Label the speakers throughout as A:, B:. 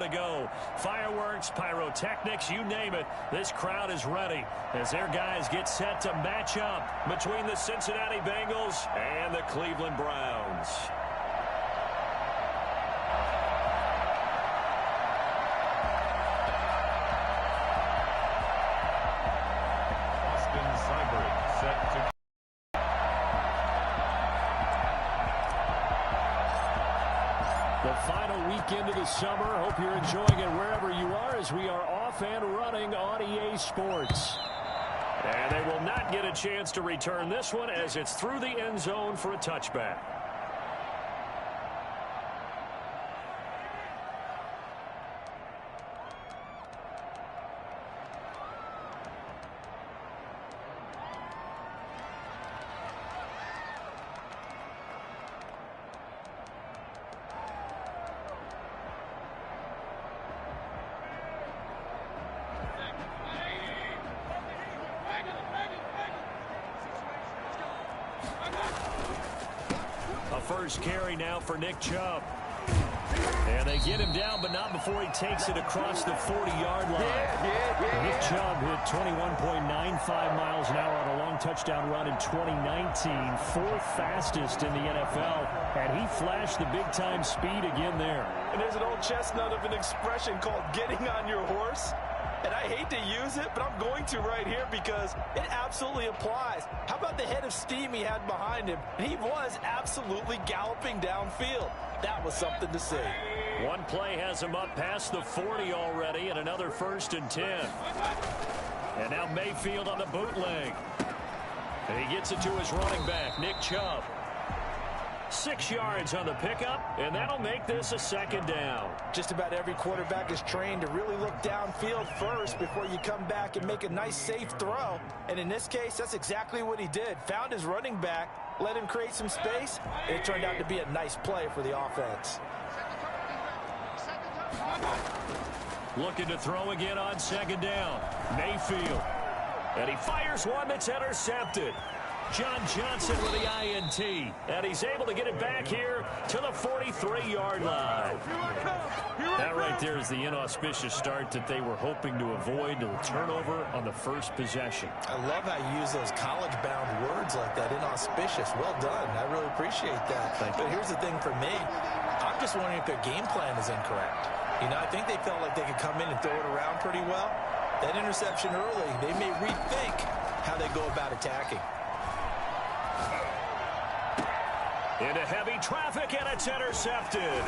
A: to go. Fireworks, pyrotechnics, you name it. This crowd is ready as their guys get set to match up between the Cincinnati Bengals and the Cleveland Browns. The final weekend of the summer. Hope you're enjoying it wherever you are as we are off and running on EA Sports. And they will not get a chance to return this one as it's through the end zone for a touchback. First carry now for Nick Chubb. And they get him down, but not before he takes it across the 40-yard line. Nick Chubb hit 21.95 miles an hour on a long touchdown run in 2019, fourth fastest in the NFL, and he flashed the big-time speed again there.
B: And there's an old chestnut of an expression called getting on your horse. And I hate to use it, but I'm going to right here because it absolutely applies. How about the head of steam he had behind him? And he was absolutely galloping downfield. That was something to see.
A: One play has him up past the 40 already, and another 1st and 10. And now Mayfield on the bootleg. And he gets it to his running back, Nick Chubb. 6 yards on the pickup, and that'll make this a 2nd down.
B: Just about every quarterback is trained to really look downfield first before you come back and make a nice, safe throw. And in this case, that's exactly what he did. Found his running back, let him create some space, and it turned out to be a nice play for the offense.
A: Looking to throw again on 2nd down. Mayfield. And he fires one that's intercepted. John Johnson with the INT, and he's able to get it back here to the 43-yard line. That right there is the inauspicious start that they were hoping to avoid, a turnover on the first possession.
B: I love how you use those college-bound words like that, inauspicious. Well done. I really appreciate that. But here's the thing for me. I'm just wondering if their game plan is incorrect. You know, I think they felt like they could come in and throw it around pretty well. That interception early, they may rethink how they go about attacking.
A: Into heavy traffic, and it's intercepted.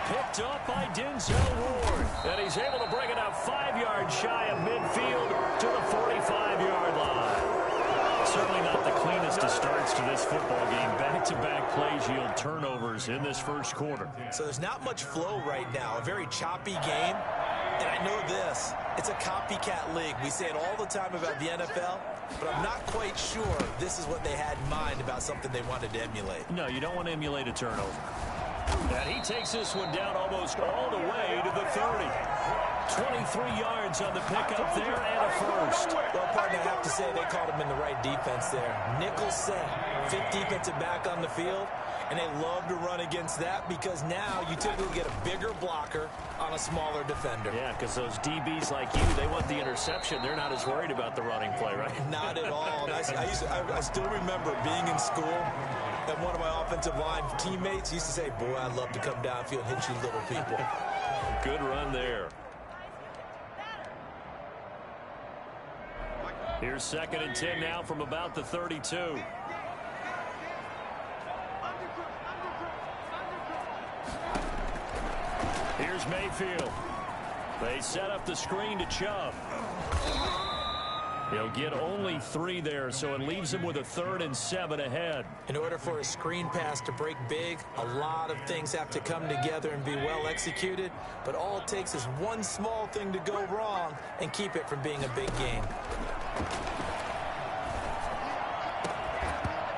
A: Picked up by Denzel Ward. And he's able to bring it up 5 yards shy of midfield to the 45-yard line. Certainly not the cleanest of starts to this football game. Back-to-back plays yield turnovers in this first quarter.
B: So there's not much flow right now. A very choppy game. And I know this. It's a copycat league. We say it all the time about the NFL, but I'm not quite sure this is what they had in mind about something they wanted to emulate.
A: No, you don't want to emulate a turnover. And he takes this one down almost all the way to the 30. 23 yards on the pickup there and a first.
B: Well, partner, I have to say they called him in the right defense there. Nickel set, 5th defensive back on the field. And they love to run against that because now you typically get a bigger blocker on a smaller defender.
A: Yeah, because those DBs like you, they want the interception. They're not as worried about the running play, right?
B: Not at all. I still remember being in school, and one of my offensive line teammates used to say, boy, I'd love to come downfield and hit you little people.
A: Good run there. Here's 2nd and 10 now from about the 32. Here's Mayfield. They set up the screen to Chubb. He'll get only 3 there, so it leaves him with a 3rd and 7 ahead.
B: In order for a screen pass to break big, a lot of things have to come together and be well executed, but all it takes is one small thing to go wrong and keep it from being a big game.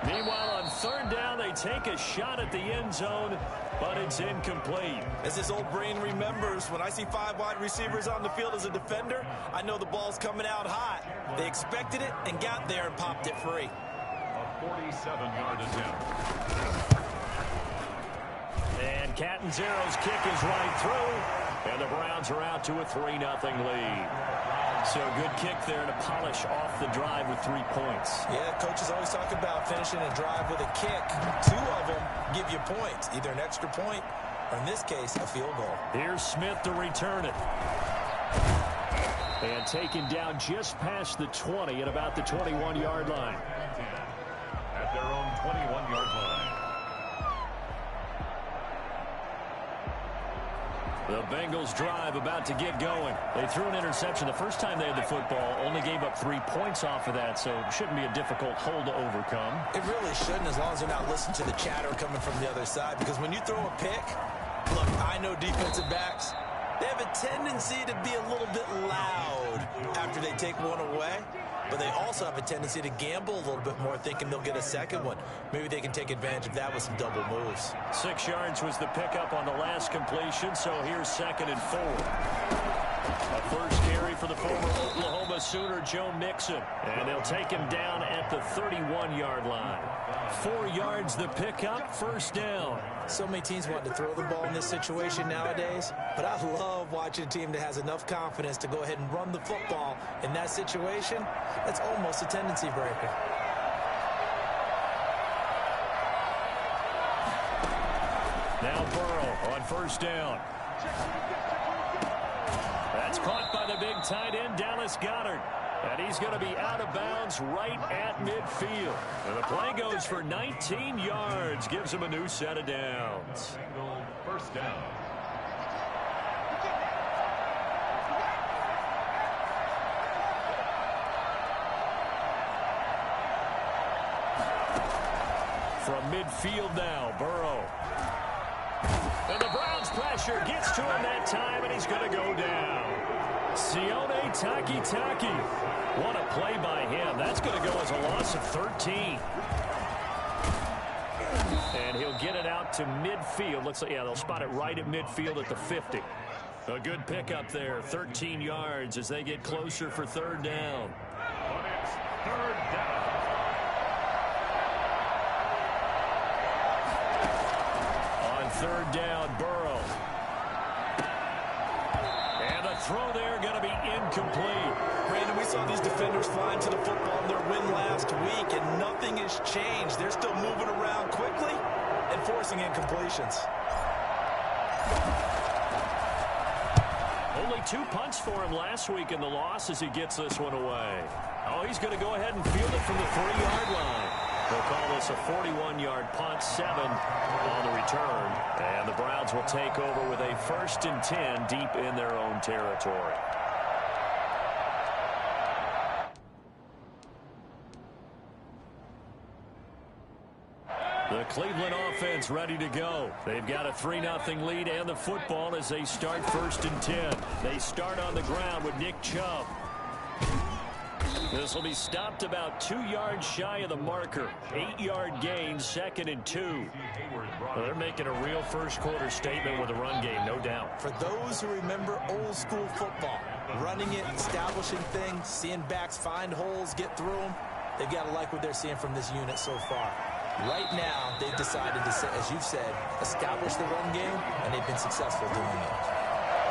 A: Meanwhile, on 3rd down, they take a shot at the end zone, but it's incomplete.
B: As this old brain remembers, when I see 5 wide receivers on the field as a defender, I know the ball's coming out hot. They expected it and got there and popped it free.
C: A 47-yard attempt.
A: And Catanzaro's kick is right through. And the Browns are out to a 3-0 lead. So a good kick there to polish off the drive with 3 points.
B: Yeah, coaches always talk about finishing a drive with a kick. 2 of them give you points, either an extra point or, in this case, a field goal.
A: Here's Smith to return it. And taken down just past the 20 at about the 21-yard line.
C: At their own 21-yard line.
A: The Bengals drive about to get going. They threw an interception the first time they had the football, only gave up 3 points off of that, so it shouldn't be a difficult hole to overcome.
B: It really shouldn't, as long as they're not listening to the chatter coming from the other side, because when you throw a pick, look, I know defensive backs, they have a tendency to be a little bit loud after they take one away, but they also have a tendency to gamble a little bit more, thinking they'll get a second one. Maybe they can take advantage of that with some double moves.
A: 6 yards was the pickup on the last completion, so here's 2nd and 4. A first carry for the former Oklahoma Sooner, Joe Mixon. And they'll take him down at the 31-yard line. 4 yards the pickup, first down.
B: So many teams want to throw the ball in this situation nowadays, but I love watching a team that has enough confidence to go ahead and run the football in that situation. That's almost a tendency breaker.
A: Now Burrow on first down. That's caught by the big tight end, Dallas Goedert. And he's going to be out of bounds right at midfield. And the play goes for 19 yards. Gives him a new set of downs.
C: First down.
A: From midfield now, Burrow. And the Browns pressure gets to him that time, and he's going to go down. Sione Takitaki. What a play by him. That's going to go as a loss of 13. And he'll get it out to midfield. Looks like, yeah, they'll spot it right at midfield at the 50. A good pickup there, 13 yards as they get closer for third down.
C: But it's third down.
A: On third down, Burrow. And the throw there going to be incomplete.
B: Brandon, we saw these defenders flying to the football in their win last week, and nothing has changed. They're still moving around quickly and forcing incompletions.
A: Only 2 punts for him last week in the loss as he gets this one away. Oh, he's going to go ahead and field it from the 3-yard line. They'll call this a 41-yard punt, 7 on the return. And the Browns will take over with a 1st and 10 deep in their own territory. The Cleveland offense ready to go. They've got a 3-0 lead and the football as they start 1st and 10. They start on the ground with Nick Chubb. This will be stopped about 2 yards shy of the marker. 8-yard gain, 2nd and 2. Well, they're making a real first-quarter statement with a run game, no doubt.
B: For those who remember old-school football, running it, establishing things, seeing backs find holes, get through them, they've got to like what they're seeing from this unit so far. Right now, they've decided to, as you've said, establish the run game, and they've been successful doing it.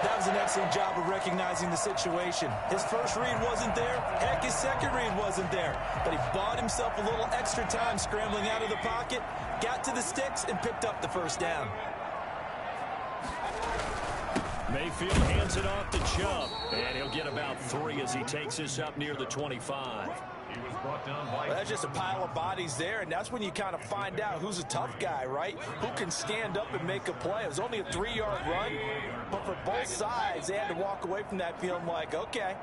B: That was an excellent job of recognizing the situation. His first read wasn't there. Heck, his second read wasn't there. But he bought himself a little extra time scrambling out of the pocket, got to the sticks, and picked up the first down.
A: Mayfield hands it off to Chubb, and he'll get about 3 as he takes this up near the 25.
C: He was brought down by...
B: Well, that's just a pile of bodies there, and that's when you kind of find out who's a tough guy, right? Who can stand up and make a play. It was only a 3-yard run, but for both sides, they had to walk away from that feeling like, okay,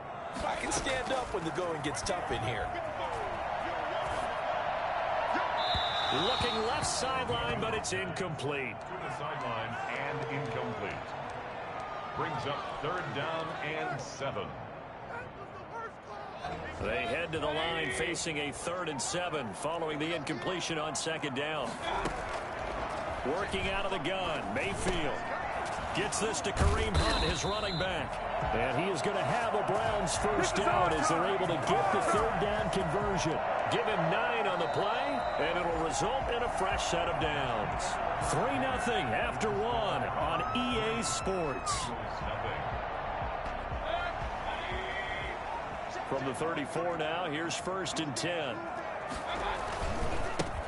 B: I can stand up when the going gets tough in here.
A: Looking left sideline, but it's incomplete.
C: To the sideline and incomplete. Brings up 3rd down and 7.
A: They head to the line facing a 3rd and 7 following the incompletion on 2nd down. Working out of the gun, Mayfield. Gets this to Kareem Hunt, his running back. And he is going to have a Browns first down as they're able to get the third down conversion. Give him 9 on the play, and it'll result in a fresh set of downs. 3-0 after 1 on EA Sports. From the 34 now, here's 1st and 10.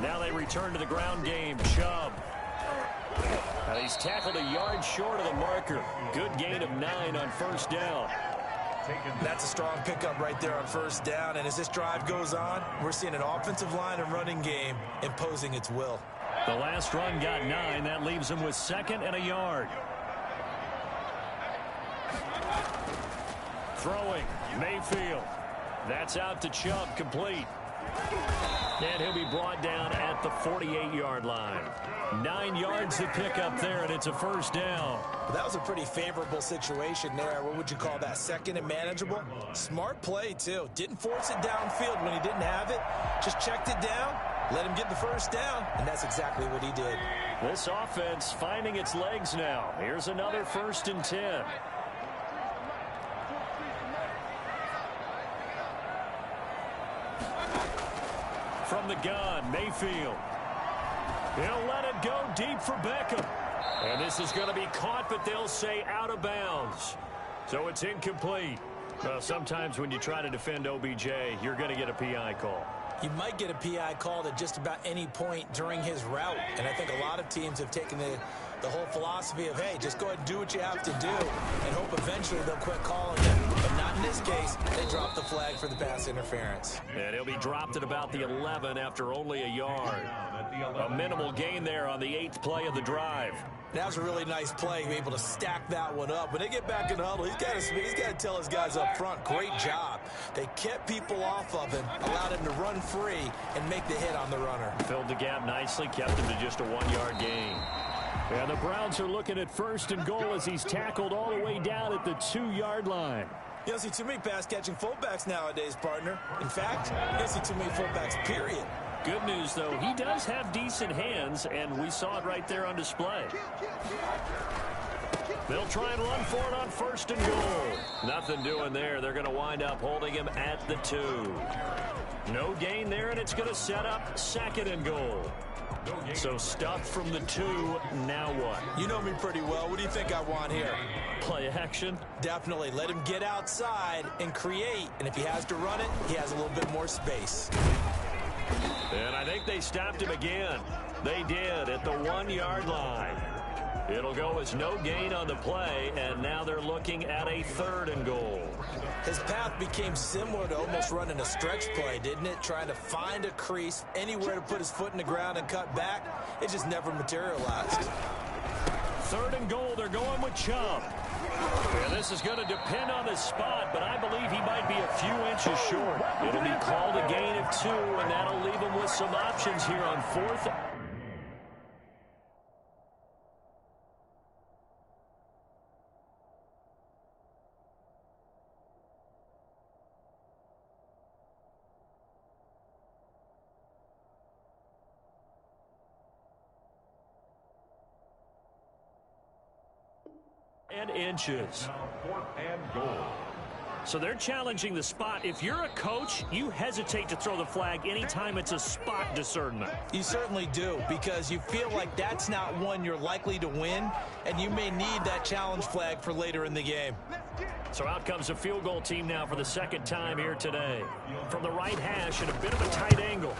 A: Now they return to the ground game. Chubb. He's tackled a yard short of the marker. Good gain of 9 on first down.
B: That's a strong pickup right there on first down. And as this drive goes on, we're seeing an offensive line and running game imposing its will.
A: The last run got 9. That leaves him with 2nd and a yard. Throwing. Mayfield. That's out to Chubb, complete. And he'll be brought down at the 48-yard line. 9 yards to pick up there, and it's a first down.
B: Well, that was a pretty favorable situation there. What would you call that? 2nd and manageable? Smart play, too. Didn't force it downfield when he didn't have it. Just checked it down, let him get the first down, and that's exactly what he did.
A: This offense finding its legs now. Here's another 1st and 10. From the gun, Mayfield. He'll let it go deep for Beckham. And this is going to be caught, but they'll say out of bounds. So it's incomplete. Well, sometimes when you try to defend OBJ, you're going to get a PI call.
B: You might get a PI called at just about any point during his route. And I think a lot of teams have taken the whole philosophy of, hey, just go ahead and do what you have to do and hope eventually they'll quit calling it. But not in this case. They dropped the flag for the pass interference.
A: And he'll be dropped at about the 11 after only a yard. A minimal gain there on the 8th play of the drive.
B: That was a really nice play, able to stack that one up. When they get back in the huddle, he's got to tell his guys up front, great job. They kept people off of him, allowed him to run free, and make the hit on the runner.
A: Filled the gap nicely, kept him to just a 1-yard gain. And the Browns are looking at 1st and goal as he's tackled all the way down at the 2-yard line.
B: You don't see too many pass-catching fullbacks nowadays, partner. In fact, you don't see too many fullbacks, period.
A: Good news, though, he does have decent hands, and we saw it right there on display. They'll try and run for it on 1st and goal. Nothing doing there. They're going to wind up holding him at the 2. No gain there, and it's going to set up 2nd and goal. So stuff from the 2, now what?
B: You know me pretty well. What do you think I want here?
A: Play action?
B: Definitely. Let him get outside and create, and if he has to run it, he has a little bit more space.
A: And I think they stopped him again. They did at the 1-yard line. It'll go as no gain on the play, and now they're looking at a 3rd and goal.
B: His path became similar to almost running a stretch play, didn't it? Trying to find a crease, anywhere to put his foot in the ground and cut back. It just never materialized.
A: 3rd and goal, they're going with Chubb. And this is going to depend on the spot, but I believe he might be a few inches short. It'll be called a gain of 2, and that'll leave him with some options here on 4th. And inches.
C: Now 4th and goal.
A: So they're challenging the spot. If you're a coach, you hesitate to throw the flag anytime it's a spot discernment.
B: You certainly do, because you feel like that's not one you're likely to win, and you may need that challenge flag for later in the game.
A: So out comes a field goal team now for the 2nd time here today. From the right hash at a bit of a tight angle.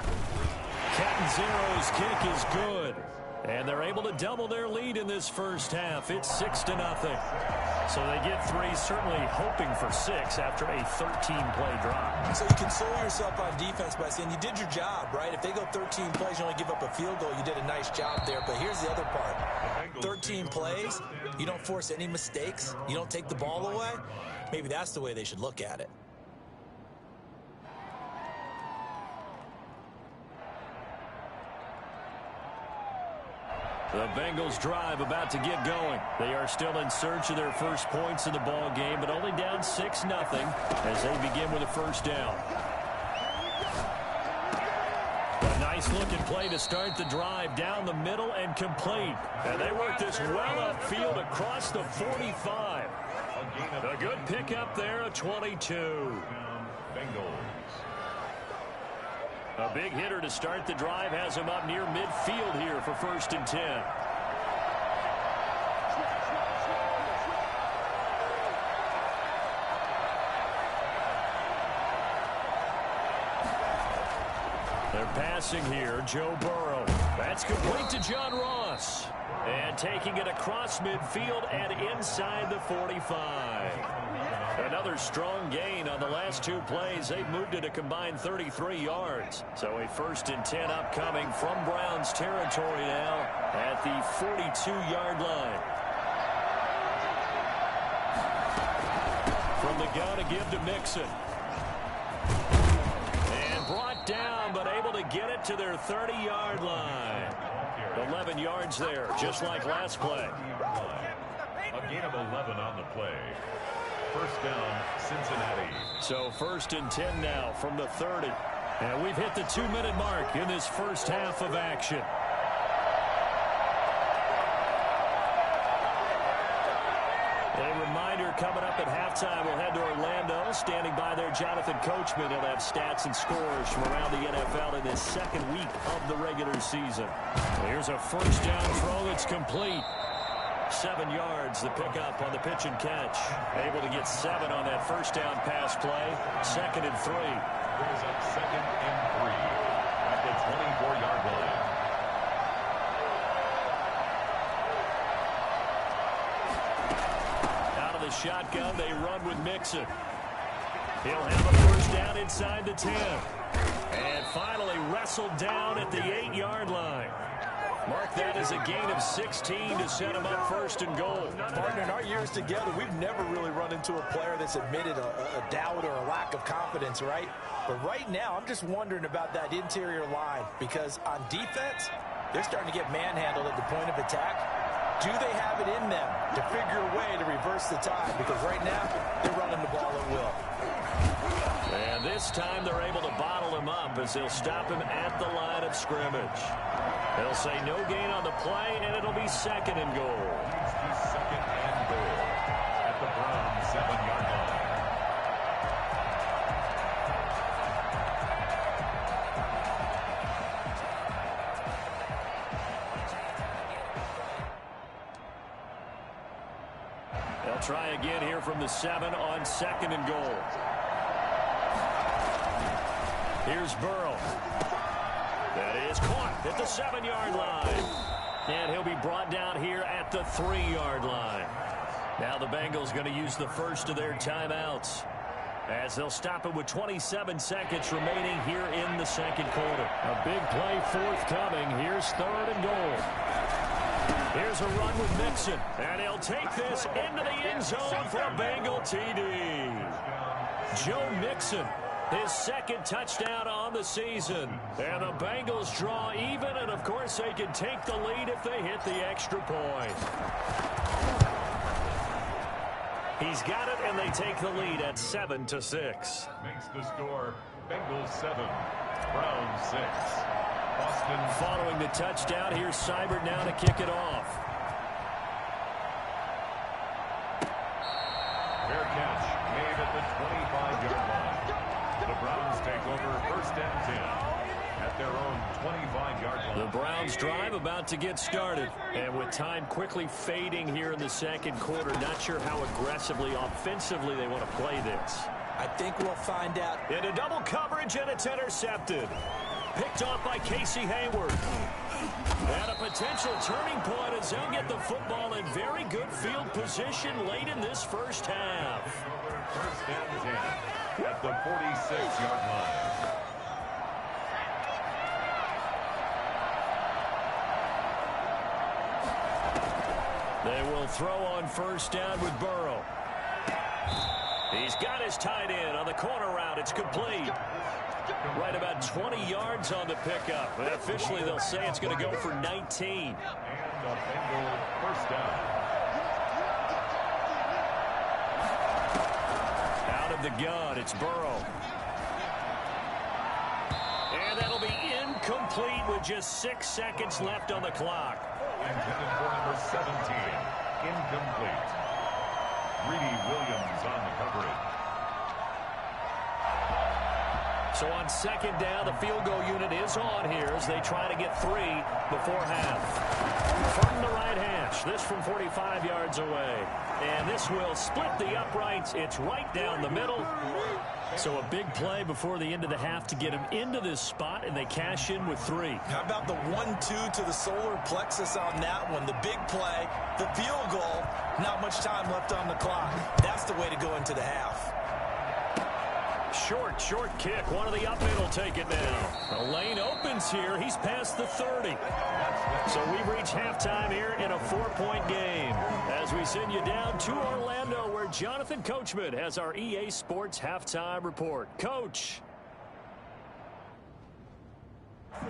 A: Catanzaro's kick is good. And they're able to double their lead in this first half. It's 6-0. So they get 3, certainly hoping for 6 after a 13-play drive.
B: So you console yourself on defense by saying you did your job, right? If they go 13 plays, you only give up a field goal, you did a nice job there. But here's the other part. 13 plays, you don't force any mistakes, you don't take the ball away. Maybe that's the way they should look at it.
A: The Bengals drive about to get going. They are still in search of their first points in the ball game, but only down 6-0 as they begin with a first down. A nice Nice looking play to start the drive down the middle and complete. And they work this well upfield across the 45. A good pickup there, a 22. A big hitter to start the drive has him up near midfield here for 1st and 10. They're passing here, Joe Burrow. That's complete to John Ross. And taking it across midfield and inside the 45. Another strong gain on the last 2 plays. They've moved it a combined 33 yards. So a 1st and 10 upcoming from Browns territory now at the 42-yard line. From the gun to give to Mixon. And brought down, but able to get it to their 30-yard line. 11 yards there, just like last play.
C: A gain of 11 on the play. 1st down, Cincinnati.
A: So 1st and 10 now from the 30. And we've hit the 2-minute mark in this first half of action. A reminder coming up at halftime, we'll head to Orlando. Standing by there, Jonathan Coachman. He'll have stats and scores from around the NFL in this 2nd week of the regular season. Here's a 1st down throw. It's complete. 7 yards, the pickup on the pitch and catch. Able to get 7 on that 1st down pass play. 2nd and 3.
C: Brings up 2nd and 3 at the 24-yard line.
A: Out of the shotgun, they run with Mixon. He'll have a 1st down inside the 10. And finally wrestled down at the 8-yard line. Mark that as a gain of 16 to set him up 1st and goal.
B: Partner, in our years together, we've never really run into a player that's admitted a doubt or a lack of confidence, right? But right now, I'm just wondering about that interior line because on defense, they're starting to get manhandled at the point of attack. Do they have it in them to figure a way to reverse the tide? Because right now, they're running the ball at will.
A: And this time they're able to bottle him up as they'll stop him at the line of scrimmage. They'll say no gain on the play, and it'll be 2nd and goal.
C: 2nd and goal at the Browns 7-yard line.
A: They'll try again here from the 7 on 2nd and goal. Here's Burrow. That is caught at the 7-yard line. And he'll be brought down here at the 3-yard line. Now the Bengals going to use the first of their timeouts as they'll stop it with 27 seconds remaining here in the 2nd quarter. A big play forthcoming. Here's 3rd and goal. Here's a run with Mixon. And he'll take this into the end zone for a Bengal TD. Joe Mixon. His 2nd touchdown on the season. And the Bengals draw even, and of course they can take the lead if they hit the extra point. He's got it, and they take the lead at 7-6.
C: Makes the score Bengals 7, Browns 6. Boston
A: following the touchdown. Here's Seibert now to kick it off.
C: Fair catch made at the 25-yard line. The Browns take over 1st and 10 at their own 25-yard line.
A: The Browns drive about to get started. And with time quickly fading here in the 2nd quarter, not sure how aggressively, offensively they want to play this.
B: I think we'll find out.
A: Into double coverage, and it's intercepted. Picked off by Casey Hayward. And a potential turning point as they'll get the football in very good field position late in this first half.
C: 1st and 10 at the 46-yard line.
A: They will throw on 1st down with Burrow. He's got his tight end on the corner route. It's complete. Right about 20 yards on the pickup. And officially, they'll say it's going to go for 19.
C: And a Bengal 1st down. Out
A: of the gun. It's Burrow. And that'll be Incomplete with just 6 seconds left on the clock.
C: Intended for number 17. Incomplete. Greedy Williams on the coverage.
A: So on second down, the field goal unit is on here as they try to get 3 before half. From the right hash, this from 45 yards away. And this will split the uprights. It's right down the middle. So a big play before the end of the half to get him into this spot, and they cash in with 3.
B: How about the 1-2 to the solar plexus on that one? The big play, the field goal, not much time left on the clock. That's the way to go into the half.
A: Short kick. One of the up middle take it now. The lane opens here. He's past the 30. So we've reached halftime here in a 4-point game. As we send you down to Orlando, where Jonathan Coachman has our EA Sports halftime report. Coach. The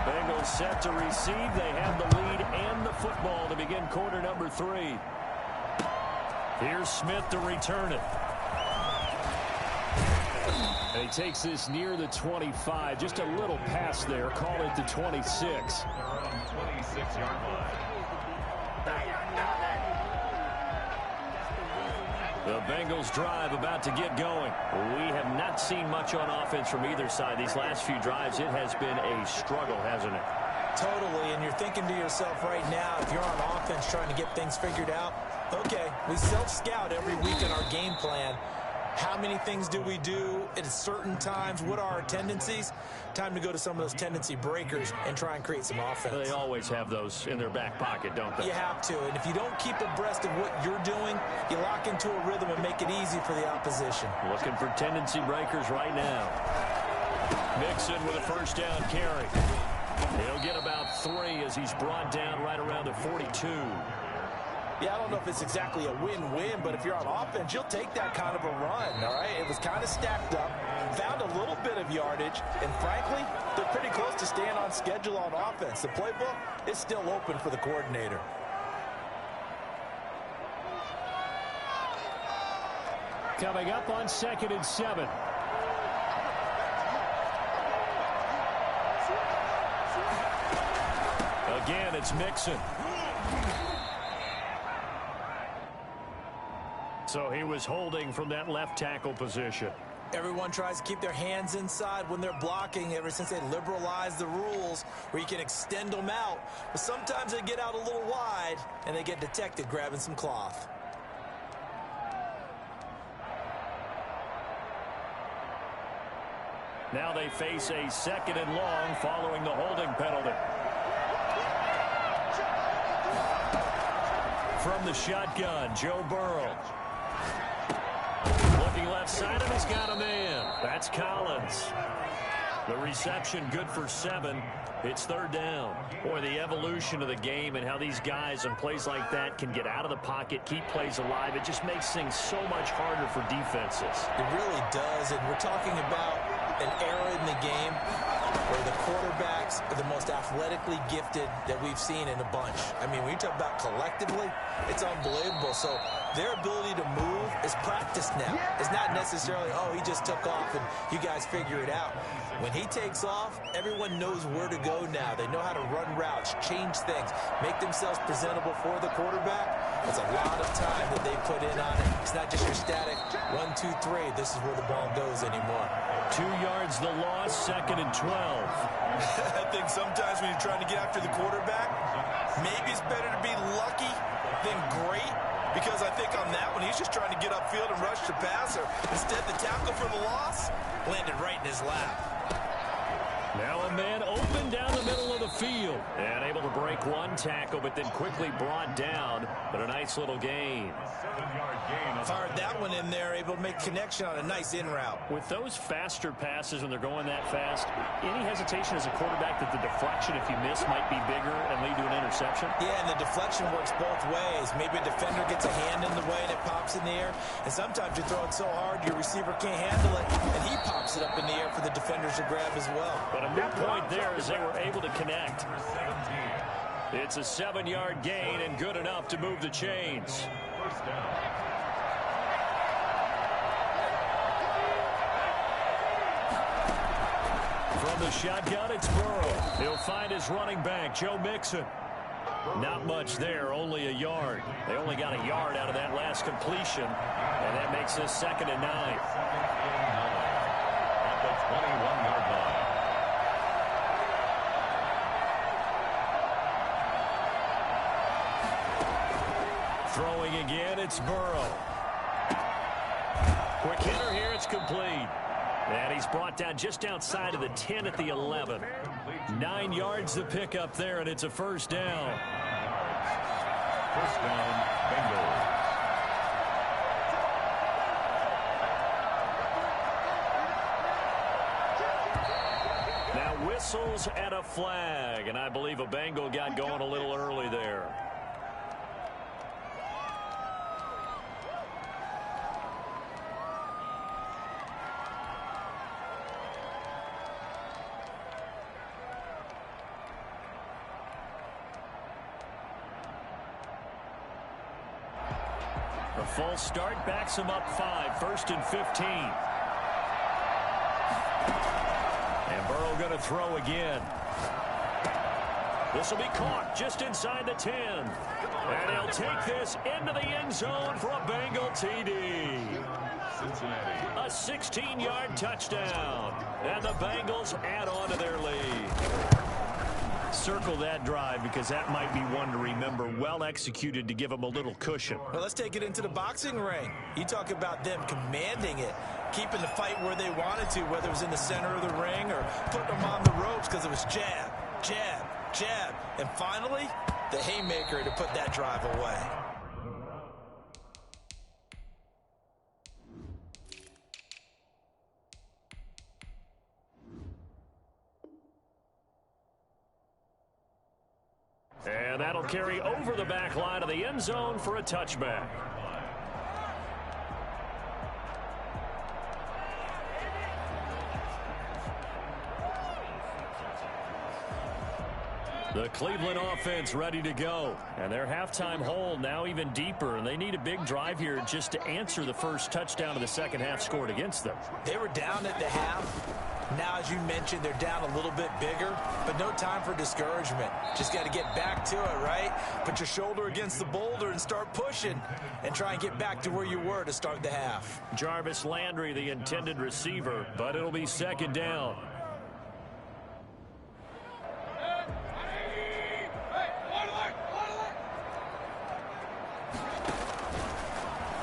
A: Bengals set to receive. They have the lead and the football to begin quarter number 3. Here's Smith to return it. And he takes this near the 25. Just a little pass there. Call it the 26.
C: Around 26-yard line.
A: The Bengals drive about to get going. We have not seen much on offense from either side. These last few drives, it has been a struggle, hasn't it?
B: Totally, and you're thinking to yourself right now, if you're on offense trying to get things figured out, okay, we self-scout every week in our game plan. How many things do we do at certain times? What are our tendencies? Time to go to some of those tendency breakers and try and create some offense.
A: They always have those in their back pocket, don't they?
B: You have to, and if you don't keep abreast of what you're doing, you lock into a rhythm and make it easy for the opposition.
A: Looking for tendency breakers right now. Mixon with a first down carry. He'll get about 3 as he's brought down right around the 42.
B: Yeah, I don't know if it's exactly a win-win, but if you're on offense, you'll take that kind of a run, all right? It was kind of stacked up, found a little bit of yardage, and frankly, they're pretty close to staying on schedule on offense. The playbook is still open for the coordinator.
A: Coming up on 2nd and 7. Again, it's Mixon. So he was holding from that left tackle position.
B: Everyone tries to keep their hands inside when they're blocking ever since they liberalized the rules where you can extend them out. But sometimes they get out a little wide and they get detected grabbing some cloth.
A: Now they face a 2nd and long following the holding penalty. From the shotgun, Joe Burrow. Looking left side, and he's got a man. That's Collins. The reception good for 7. It's 3rd down. Boy, the evolution of the game and how these guys on plays like that can get out of the pocket, keep plays alive, it just makes things so much harder for defenses.
B: It really does, and we're talking about an era in the game where the quarterbacks are the most athletically gifted that we've seen in a bunch. I mean, when you talk about collectively, it's unbelievable. So their ability to move is practiced now. It's not necessarily, oh, he just took off and you guys figure it out. When he takes off, everyone knows where to go now. They know how to run routes, change things, make themselves presentable for the quarterback. It's a lot of time that they put in on it. It's not just your static 1, 2, 3. This is where the ball goes anymore.
A: 2 yards the loss, 2nd and 12.
B: I think sometimes when you're trying to get after the quarterback, maybe it's better to be lucky than great, because I think on that one, he's just trying to get upfield and rush the passer. Instead, the tackle for the loss landed right in his lap.
A: Now a man open down the middle of the field and able to break one tackle, but then quickly brought down. But a nice little gain.
C: 7-yard gain.
B: Fired that one in there, able to make connection on a nice in route.
A: With those faster passes when they're going that fast, any hesitation as a quarterback that the deflection, if you miss, might be bigger and lead to an interception?
B: Yeah, and the deflection works both ways. Maybe a defender gets a hand in the way and it pops in the air. And sometimes you throw it so hard your receiver can't handle it, and he pops it up in the air for the defenders to grab as well.
A: But a good point there as they were able to connect. It's a 7-yard gain and good enough to move the chains.
C: First down.
A: From the shotgun, it's Burrow. He'll find his running back, Joe Mixon. Not much there, only a yard. They only got a yard out of that last completion, and that makes this 2nd and 9.
C: At the 21-yard line.
A: Throwing again, it's Burrow. Quick hitter here, it's complete. And he's brought down just outside of the 10 at the 11. 9 yards to pick up there, and it's a first down.
C: First down, Bengals.
A: Now whistles and a flag, and I believe a Bengal got going a little early there. A false start backs him up 5, 1st and 15. And Burrow going to throw again. This will be caught just inside the 10. And he'll take this into the end zone for a Bengal TD.
C: Cincinnati.
A: A 16-yard touchdown. And the Bengals add on to their lead. Circle that drive because that might be one to remember. Well executed to give them a little cushion.
B: Well, let's take it into the boxing ring. You talk about them commanding it, keeping the fight where they wanted to, whether it was in the center of the ring or putting them on the ropes because it was jab, jab, jab. And finally, the haymaker to put that drive away.
A: And that'll carry over the back line of the end zone for a touchback. The Cleveland offense ready to go. And their halftime hole now even deeper. And they need a big drive here just to answer the first touchdown of the second half scored against them.
B: They were down at the half. Now, as you mentioned, they're down a little bit bigger, but no time for discouragement. Just got to get back to it, right? Put your shoulder against the boulder and start pushing and try and get back to where you were to start the half.
A: Jarvis Landry, the intended receiver, but it'll be 2nd down.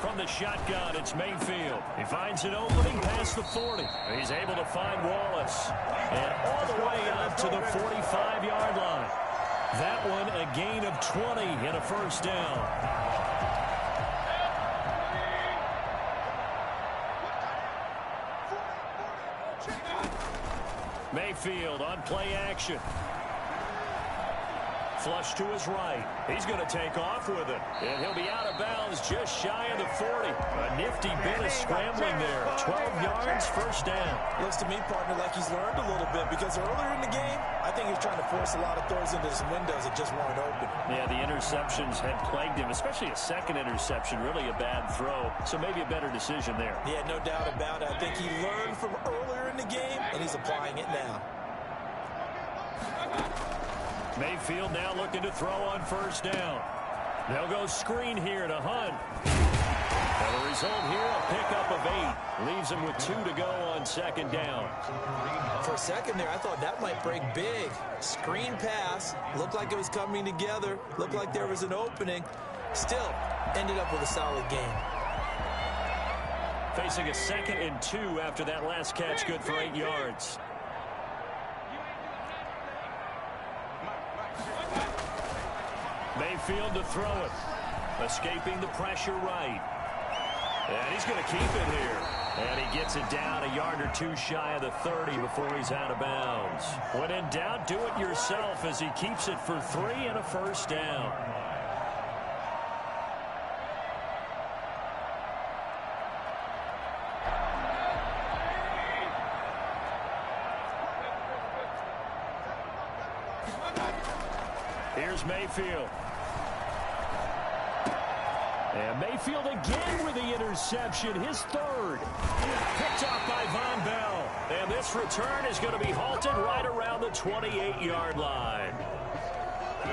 A: From the shotgun, it's Mayfield. He finds an opening past the 40. He's able to find Wallace. And all the way up to the 45-yard line. That one a gain of 20 and a first down. Mayfield on play action. Flush to his right. He's going to take off with it. And he'll be out of bounds just shy of the 40. A nifty bit of scrambling there. 12 yards, first down.
B: Looks to me, partner, like he's learned a little bit because earlier in the game, I think he was trying to force a lot of throws into some windows that just weren't open.
A: Yeah, the interceptions had plagued him, especially a second interception. Really a bad throw. So maybe a better decision there.
B: Yeah, no doubt about it. I think he learned from earlier in the game, and he's applying it now.
A: Mayfield now looking to throw on first down. They'll go screen here to Hunt. And the result here, a pickup of 8. Leaves him with 2 to go on 2nd down.
B: For a second there, I thought that might break big. Screen pass. Looked like it was coming together. Looked like there was an opening. Still, ended up with a solid game.
A: Facing a 2nd and 2 after that last catch, good for 8 yards. Mayfield to throw it. Escaping the pressure right. And he's going to keep it here. And he gets it down a yard or 2 shy of the 30 before he's out of bounds. When in doubt, do it yourself as he keeps it for 3 and a first down. Here's Mayfield. And Mayfield again with the interception, his 3rd. Picked off by Von Bell. And this return is going to be halted right around the 28-yard line.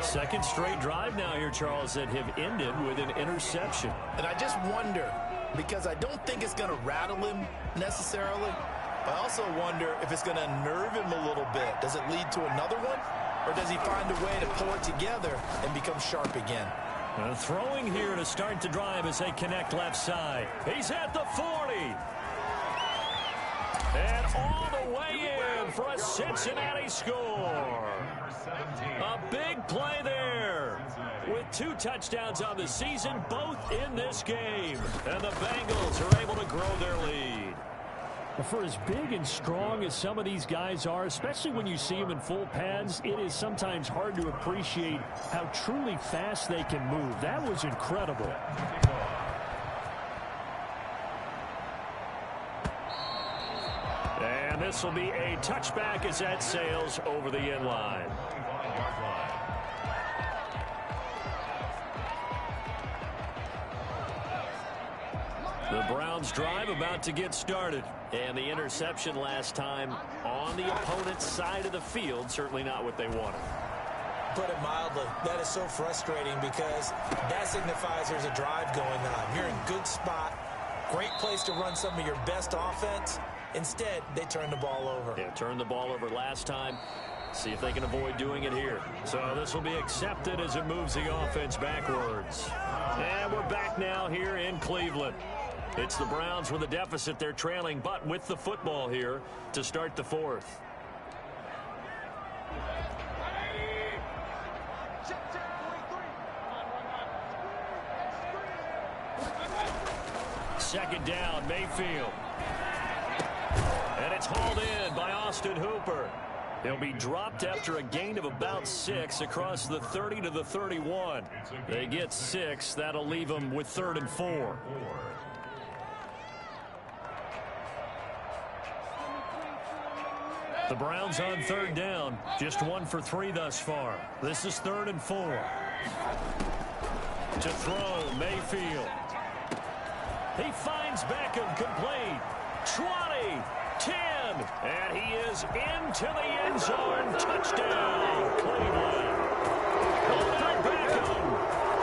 A: Second straight drive now here, Charles, that have ended with an interception.
B: And I just wonder, because I don't think it's going to rattle him necessarily, but I also wonder if it's going to nerve him a little bit. Does it lead to another one? Or does he find a way to pull it together and become sharp again?
A: Throwing here to start the drive as they connect left side. He's at the 40. And all the way in for a Cincinnati score. A big play there. With 2 touchdowns on the season, both in this game. And the Bengals are able to grow their lead. For as big and strong as some of these guys are, especially when you see them in full pads, it is sometimes hard to appreciate how truly fast they can move. That was incredible. And this will be a touchback as that sails over the end line. The Browns drive about to get started. And the interception last time on the opponent's side of the field, certainly not what they wanted.
B: Put it mildly, that is so frustrating because that signifies there's a drive going on. You're in a good spot, great place to run some of your best offense. Instead, they turn the ball over.
A: Yeah, turned the ball over last time. See if they can avoid doing it here. So this will be accepted as it moves the offense backwards. And we're back now here in Cleveland. It's the Browns with a deficit. They're trailing, but with the football here to start the fourth. Second down, Mayfield. And it's hauled in by Austin Hooper. He'll be dropped after a gain of about 6 across the 30 to the 31. They get 6. That'll leave them with 3rd and 4. The Browns on 3rd down. Just 1 for 3 thus far. This is 3rd and 4. To throw, Mayfield. He finds Beckham complete. 20, 10, and he is into the end zone. Touchdown, Cleveland. Odell Beckham,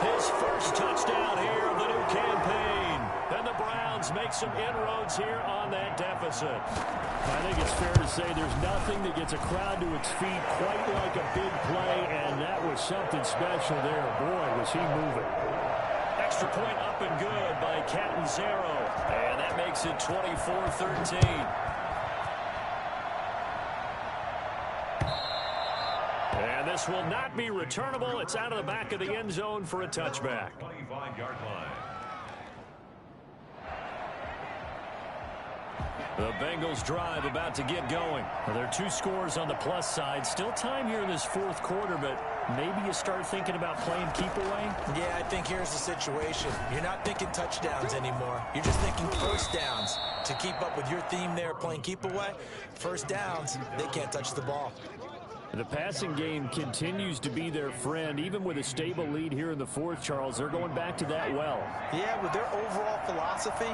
A: his first touchdown here of the new campaign. And the Browns make some inroads here on that deficit.
D: I think it's fair to say there's nothing that gets a crowd to its feet quite like a big play, and that was something special there. Boy, was he moving.
A: Extra point up and good by Catanzaro. And that makes it 24-13. And this will not be returnable. It's out of the back of the end zone for a touchback.
C: 25-yard line.
A: The Bengals drive about to get going. Well, there are 2 scores on the plus side. Still time here in this 4th quarter, but maybe you start thinking about playing keep away?
B: Yeah, I think here's the situation. You're not thinking touchdowns anymore. You're just thinking first downs. To keep up with your theme there, playing keep away, first downs, they can't touch the ball.
D: The passing game continues to be their friend. Even with a stable lead here in the 4th, Charles, they're going back to that well.
B: Yeah, with their overall philosophy,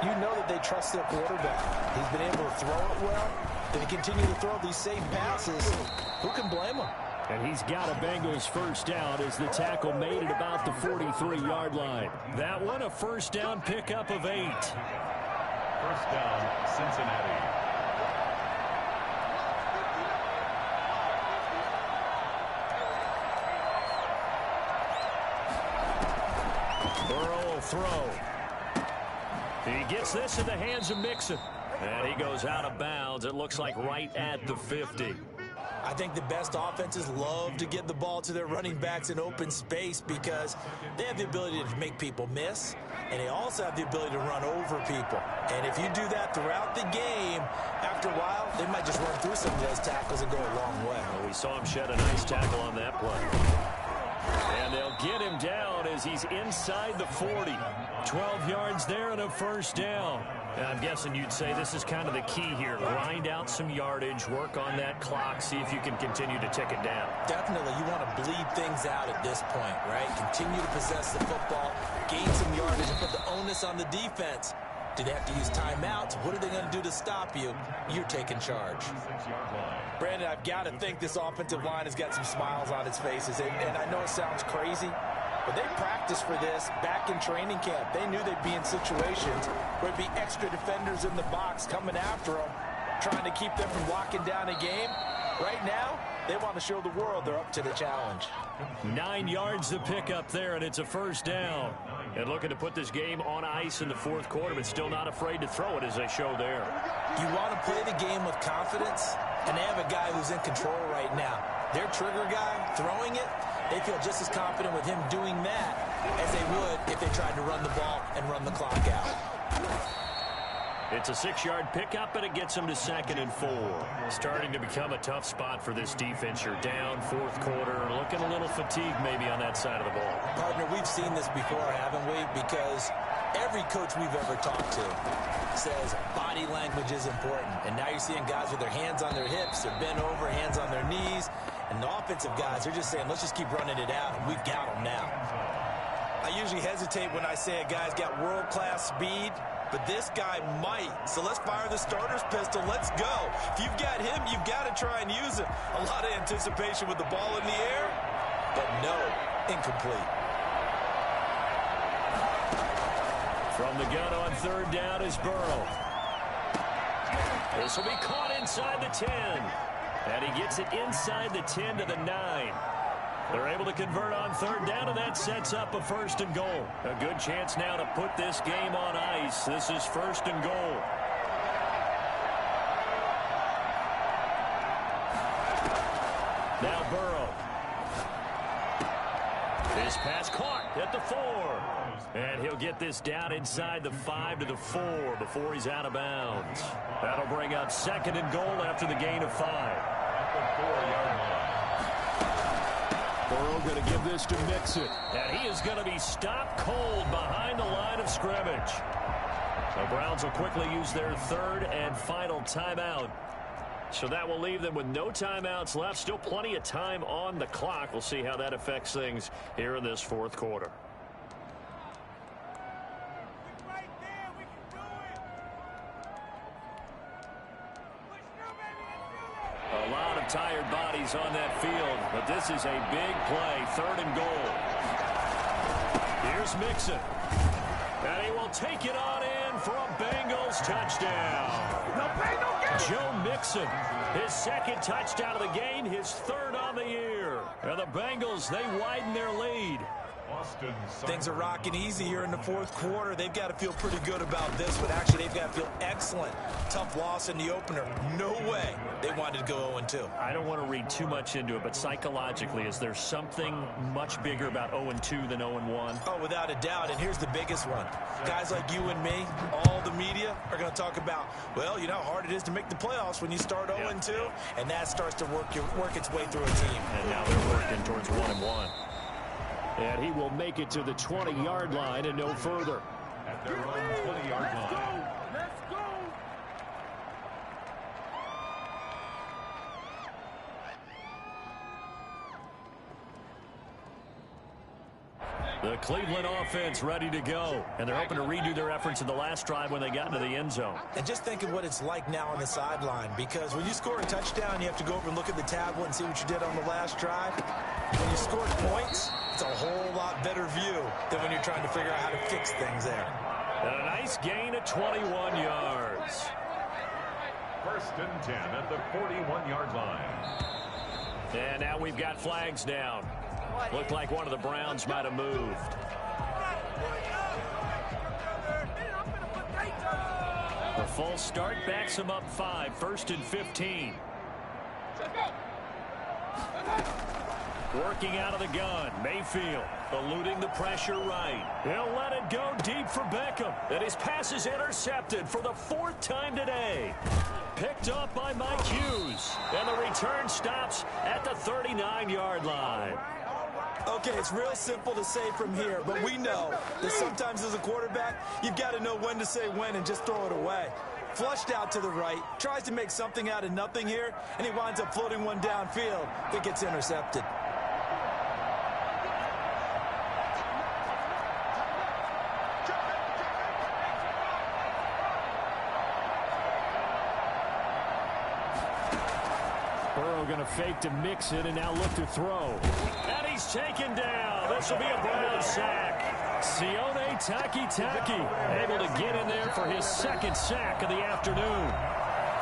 B: you know that they trust their quarterback. He's been able to throw it well. They continue to throw these safe passes. Who can blame him?
D: And he's got a Bengals first down as the tackle made it about the 43-yard line.
A: That one a first down pickup of 8.
C: First down, Cincinnati.
A: Burrow will throw. He gets this in the hands of Mixon. And he goes out of bounds. It looks like right at the 50.
B: I think the best offenses love to get the ball to their running backs in open space because they have the ability to make people miss, and they also have the ability to run over people. And if you do that throughout the game, after a while, they might just run through some of those tackles and go a long way.
A: Well, we saw him shed a nice tackle on that play. And they'll get him down as he's inside the 40. 12 yards there and a first down. And I'm guessing you'd say this is kind of the key here. Grind out some yardage, work on that clock, see if you can continue to tick it down.
B: Definitely, you want to bleed things out at this point, right? Continue to possess the football, gain some yardage, and put the onus on the defense. Do they have to use timeouts? What are they going to do to stop you? You're taking charge. Brandon, I've got to think this offensive line has got some smiles on its faces. And I know it sounds crazy, but they practiced for this back in training camp. They knew they'd be in situations where there'd be extra defenders in the box coming after them, trying to keep them from locking down a game. Right now, they want to show the world they're up to the challenge.
A: 9 yards to pick up there, and it's a first down. And looking to put this game on ice in the fourth quarter, but still not afraid to throw it as they show there.
B: You want to play the game with confidence, and they have a guy who's in control right now. Their trigger guy throwing it, they feel just as confident with him doing that as they would if they tried to run the ball and run the clock out.
A: It's a 6-yard pickup, and it gets them to 2nd and 4. Starting to become a tough spot for this defense. You're down fourth quarter, looking a little fatigued maybe on that side of the ball.
B: Partner, we've seen this before, haven't we? Because every coach we've ever talked to says body language is important. And now you're seeing guys with their hands on their hips, they're bent over, hands on their knees. And the offensive guys, they're just saying, let's just keep running it out, and we've got them now. I usually hesitate when I say a guy's got world-class speed, but this guy might. So let's fire the starter's pistol. Let's go. If you've got him, you've got to try and use him. A lot of anticipation with the ball in the air, but no, incomplete.
A: From the gun on third down is Burrow. This will be caught inside the 10. And he gets it inside the 10 to the 9. They're able to convert on third down, and that sets up a 1st and goal. A good chance now to put this game on ice. This is 1st and goal. Now Burrow. This pass caught at the 4. And he'll get this down inside the 5 to the 4 before he's out of bounds. That'll bring up 2nd and goal after the gain of 5.
C: At the 4-yard line.
D: Burrow going to give this to Mixon.
A: And he is going to be stopped cold behind the line of scrimmage. The Browns will quickly use their 3rd and final timeout. So that will leave them with no timeouts left. Still plenty of time on the clock. We'll see how that affects things here in this fourth quarter. A lot of tired bodies on that field, but this is a big play, 3rd and goal. Here's Mixon. And he will take it on in for a Bengals touchdown. Joe Mixon, his 2nd touchdown of the game, his 3rd on the year. And the Bengals, they widen their lead.
B: Things are rocking easy here in the fourth quarter. They've got to feel pretty good about this, but actually they've got to feel excellent. Tough loss in the opener. No way they wanted to go 0-2.
A: I don't want to read too much into it, but psychologically, is there something much bigger about 0-2 than 0-1?
B: Oh, without a doubt, and here's the biggest one. Guys like you and me, all the media, are going to talk about, well, you know how hard it is to make the playoffs when you start 0-2, and that starts to work its way through a team.
A: And now they're working towards 1-1.
D: And he will make it to the 20-yard line and no further.
C: At their own 20-yard line.
E: Let's go!
A: The Cleveland offense ready to go. And they're hoping to redo their efforts in the last drive when they got into the end zone.
B: And just think of what it's like now on the sideline, because when you score a touchdown, you have to go over and look at the tablet and see what you did on the last drive. When you score points, it's a whole lot better view than when you're trying to figure out how to fix things there.
A: And a nice gain of 21 yards.
C: 1st and 10 at the 41-yard line.
A: And now we've got flags down. Looked like one of the Browns might have moved. The false start backs him up 5. 1st and 15. Working out of the gun. Mayfield eluding the pressure right. He'll let it go deep for Beckham. And his pass is intercepted for the 4th time today. Picked up by Mike Hughes. And the return stops at the 39-yard line.
B: Okay, it's real simple to say from here, but we know that sometimes as a quarterback, you've got to know when to say when and just throw it away. Flushed out to the right, tries to make something out of nothing here, and he winds up floating one downfield that gets intercepted.
D: Burrow going to fake to mix it and now look to throw.
A: And he's taken down. This will be a Brown sack. Sione Takitaki able to get in there for his second sack of the afternoon.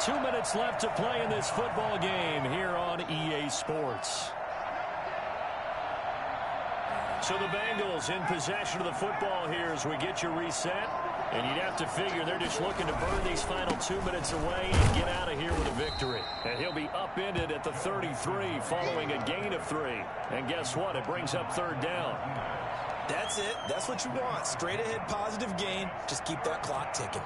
A: 2 minutes left to play in this football game here on EA Sports. So the Bengals in possession of the football here as we get you reset. And you'd have to figure they're just looking to burn these final 2 minutes away and get out of here with a victory. And he'll be upended at the 33 following a gain of 3. And guess what? It brings up third down.
B: That's it. That's what you want. Straight ahead positive gain. Just keep that clock ticking.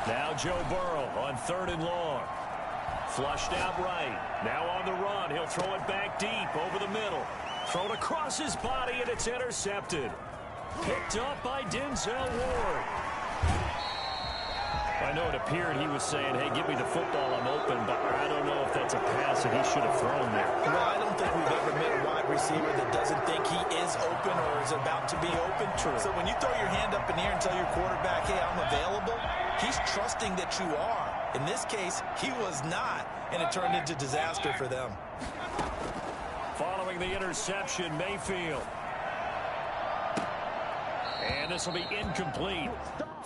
A: Now Joe Burrow on 3rd and long. Flushed out right. Now on the run. He'll throw it back deep over the middle. Thrown across his body, and it's intercepted. Picked up by Denzel Ward. I know it appeared he was saying, hey, give me the football, I'm open, but I don't know if that's a pass that he should have thrown there.
B: Well, I don't think we've ever met a wide receiver that doesn't think he is open or is about to be open. True. So when you throw your hand up in the air and tell your quarterback, hey, I'm available, he's trusting that you are. In this case, he was not, and it turned into disaster for them.
A: Following the interception, Mayfield. And this will be incomplete.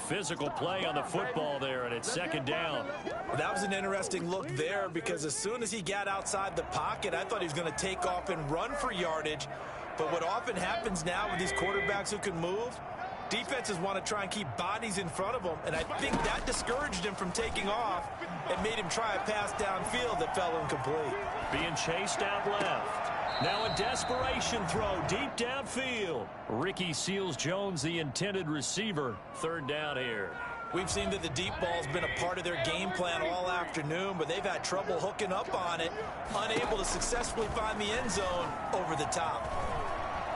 A: Physical play on the football there, and it's second down.
B: Well, that was an interesting look there because as soon as he got outside the pocket, I thought he was going to take off and run for yardage. But what often happens now with these quarterbacks who can move, defenses want to try and keep bodies in front of them, and I think that discouraged him from taking off and made him try a pass downfield that fell incomplete.
A: Being chased out left. Now a desperation throw deep downfield. Ricky Seals-Jones, the intended receiver. Third down here.
B: We've seen that the deep ball's been a part of their game plan all afternoon, but they've had trouble hooking up on it, unable to successfully find the end zone over the top.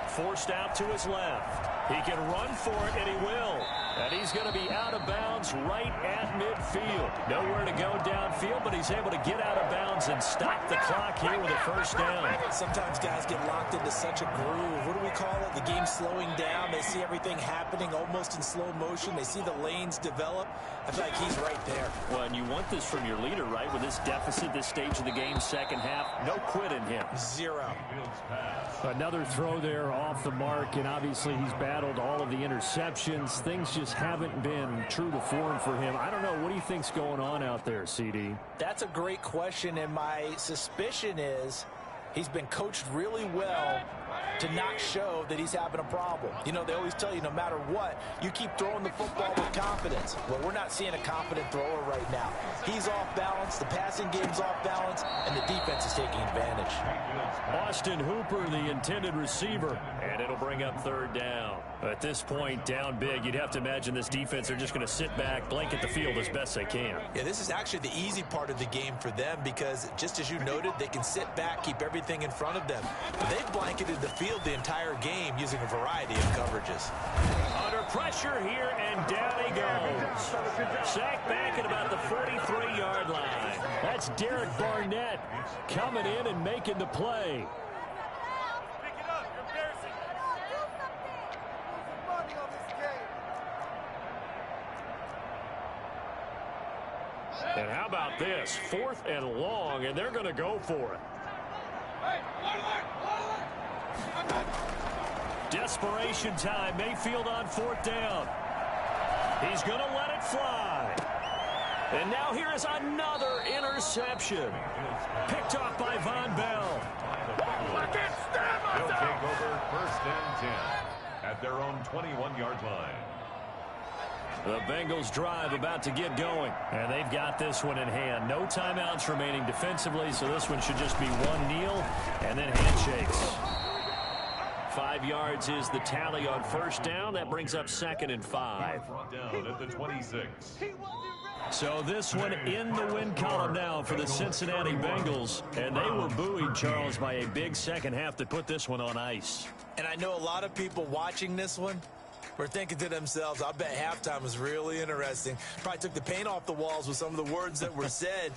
A: Forced out to his left. He can run for it, and he will. And he's going to be out of bounds right at midfield. Nowhere to go downfield, but he's able to get out of bounds and stop the clock here with a first down.
B: Sometimes guys get locked into such a groove. What do we call it? The game's slowing down. They see everything happening almost in slow motion. They see the lanes develop. I feel like he's right there.
A: Well, and you want this from your leader, right? With this deficit, this stage of the game, second half, no quit in him.
B: Zero.
D: Another throw there off the mark, and obviously he's battled all of the interceptions. Things just haven't been true to form for him. I don't know. What do you think's going on out there, CD?
B: That's a great question, and my suspicion is he's been coached really well to not show that he's having a problem. You know, they always tell you no matter what, you keep throwing the football with confidence. Well, we're not seeing a confident thrower right now. He's off balance, the passing game's off balance, and the defense is taking advantage.
A: Austin Hooper, the intended receiver, and it'll bring up third down. At this point, down big, you'd have to imagine this defense are just going to sit back, blanket the field as best they can.
B: Yeah, this is actually the easy part of the game for them because, just as you noted, they can sit back, keep everything in front of them. They've blanketed the field the entire game using a variety of coverages.
A: Under pressure here, and down he goes. Sacked back at about the 43-yard line.
D: That's Derek Barnett coming in and making the play.
A: And how about this? 4th and long, and they're going to go for it. Desperation time. Mayfield on 4th down. He's going to let it fly. And now here is another interception. Picked off by Von Bell.
C: They'll take over 1st and 10 at their own 21-yard line.
A: The Bengals drive about to get going, and they've got this one in hand. No timeouts remaining defensively, so this one should just be one kneel and then handshakes. 5 yards is the tally on 1st down. That brings up 2nd and 5.
C: Down at the 26.
A: So this one in the win column now for the Cincinnati Bengals, and they were buoyed, Charles, by a big second half that put this one on ice.
B: And I know a lot of people watching this one were thinking to themselves, I bet halftime was really interesting. Probably took the paint off the walls with some of the words that were said.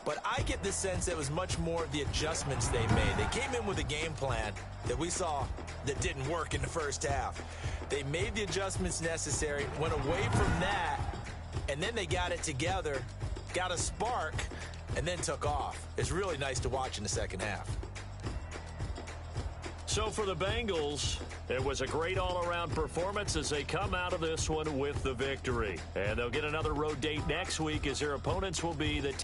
B: But I get the sense it was much more of the adjustments they made. They came in with a game plan that we saw that didn't work in the first half. They made the adjustments necessary, went away from that, and then they got it together, got a spark, and then took off. It's really nice to watch in the second half.
A: So for the Bengals, it was a great all-around performance as they come out of this one with the victory. And they'll get another road date next week as their opponents will be the